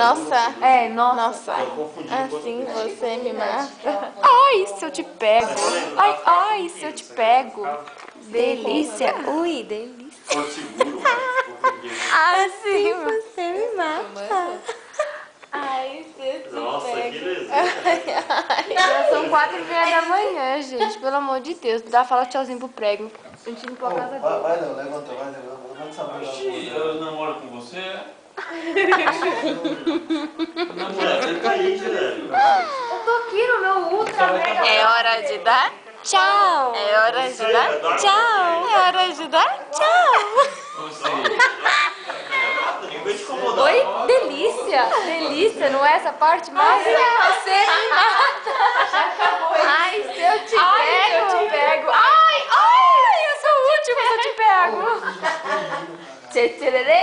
Nossa. É, nossa. Assim você me mata. Ai, se eu te pego. Ai, se eu te pego. Delícia. Ui, delícia. Assim você me mata. Ai, se eu te pego. Já são 4h30 da manhã, gente. Pelo amor de Deus. Dá fala tchauzinho pro prego. A gente não pode casa dele. Vai, não, levanta essa mão. Eu namoro com você? Namorado, você tá aí, velho. Eu tô aqui no meu ultra mega. É hora de dar tchau. É hora de dar tchau. É hora de dar tchau. Oi, delícia. Delícia, não é essa parte mais? Você me mata. Ai, se eu te pego. Eu te pego. Ai, eu sou o último se eu te pego. Tchê, tchererê,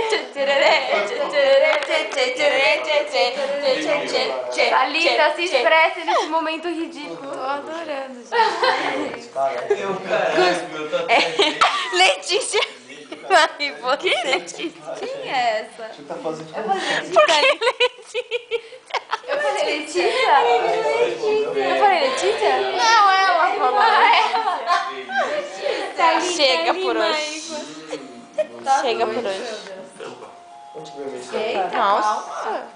tchê, tchererê, tchê, tchererê, tchê, tchê, tchererê, tchê, tchê, tchê, tchê, tchê, tchê. Thalita, se expresse nesse momento ridículo. Tô adorando, gente. Eu, caralho, Letícia. Ai, você, Letícia. Quem é essa? Você tá fazendo Por que Letícia? Eu falei Letícia? Eu falei Letícia? Não, ela falou. Tá Chega por hoje. Chega por hoje. Vamos te ver. Nossa.